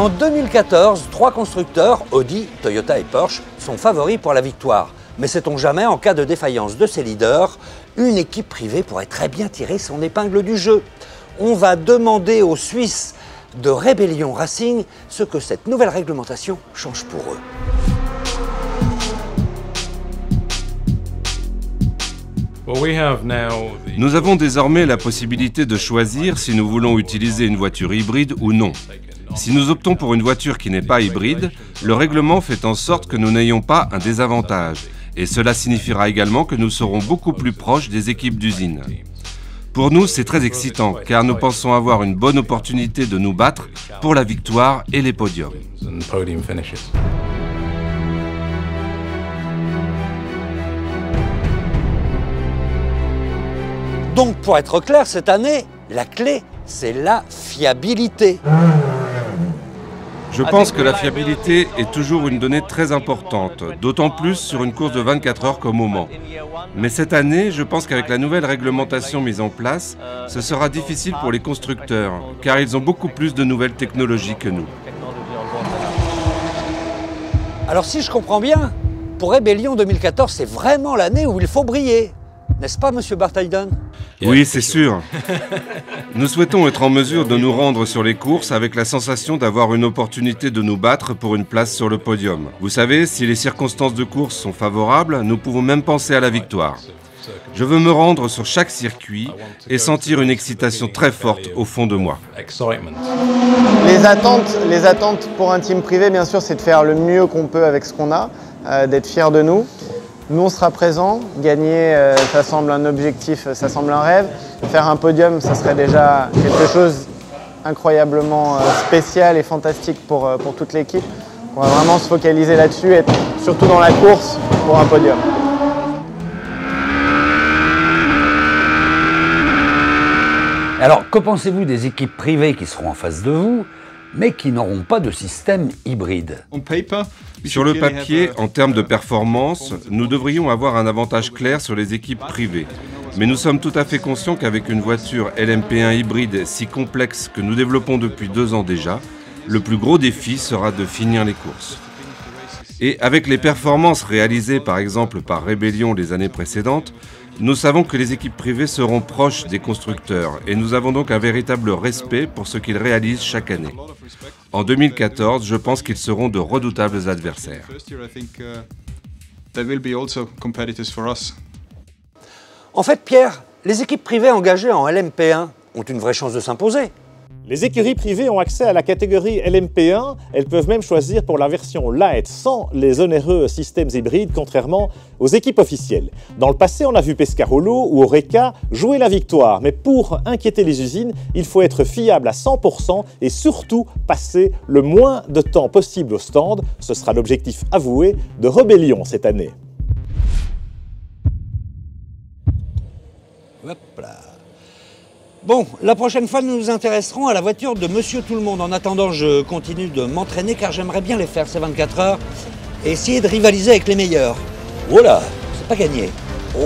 En 2014, 3 constructeurs, Audi, Toyota et Porsche, sont favoris pour la victoire. Mais sait-on jamais, en cas de défaillance de ses leaders, une équipe privée pourrait très bien tirer son épingle du jeu. On va demander aux Suisses de Rebellion Racing ce que cette nouvelle réglementation change pour eux. Nous avons désormais la possibilité de choisir si nous voulons utiliser une voiture hybride ou non. Si nous optons pour une voiture qui n'est pas hybride, le règlement fait en sorte que nous n'ayons pas un désavantage. Et cela signifiera également que nous serons beaucoup plus proches des équipes d'usine. Pour nous, c'est très excitant, car nous pensons avoir une bonne opportunité de nous battre pour la victoire et les podiums. Donc pour être clair, cette année, la clé, c'est la fiabilité. Je pense que la fiabilité est toujours une donnée très importante, d'autant plus sur une course de 24 heures comme au Mans. Mais cette année, je pense qu'avec la nouvelle réglementation mise en place, ce sera difficile pour les constructeurs, car ils ont beaucoup plus de nouvelles technologies que nous. Alors si je comprends bien, pour Rebellion 2014, c'est vraiment l'année où il faut briller. N'est-ce pas, monsieur Barthelden? Oui, c'est sûr. Nous souhaitons être en mesure de nous rendre sur les courses avec la sensation d'avoir une opportunité de nous battre pour une place sur le podium. Vous savez, si les circonstances de course sont favorables, nous pouvons même penser à la victoire. Je veux me rendre sur chaque circuit et sentir une excitation très forte au fond de moi. Les attentes pour un team privé, bien sûr, c'est de faire le mieux qu'on peut avec ce qu'on a, d'être fiers de nous. Nous, on sera présents. Gagner, ça semble un objectif, ça semble un rêve. Faire un podium, ça serait déjà quelque chose incroyablement spécial et fantastique pour toute l'équipe. On va vraiment se focaliser là-dessus, être surtout dans la course pour un podium. Alors, que pensez-vous des équipes privées qui seront en face de vous, mais qui n'auront pas de système hybride? Sur le papier, en termes de performance, nous devrions avoir un avantage clair sur les équipes privées. Mais nous sommes tout à fait conscients qu'avec une voiture LMP1 hybride si complexe que nous développons depuis 2 ans déjà, le plus gros défi sera de finir les courses. Et avec les performances réalisées par exemple par Rebellion les années précédentes, nous savons que les équipes privées seront proches des constructeurs et nous avons donc un véritable respect pour ce qu'ils réalisent chaque année. En 2014, je pense qu'ils seront de redoutables adversaires. En fait, Pierre, les équipes privées engagées en LMP1 ont une vraie chance de s'imposer. Les écuries privées ont accès à la catégorie LMP1. Elles peuvent même choisir pour la version Light sans les onéreux systèmes hybrides, contrairement aux équipes officielles. Dans le passé, on a vu Pescarolo ou Oreca jouer la victoire. Mais pour inquiéter les usines, il faut être fiable à 100% et surtout passer le moins de temps possible au stand. Ce sera l'objectif avoué de Rebellion cette année. Hop là. Bon, la prochaine fois, nous nous intéresserons à la voiture de Monsieur Tout-le-Monde. En attendant, je continue de m'entraîner car j'aimerais bien les faire ces 24 heures et essayer de rivaliser avec les meilleurs. Oh là, c'est pas gagné. Oh.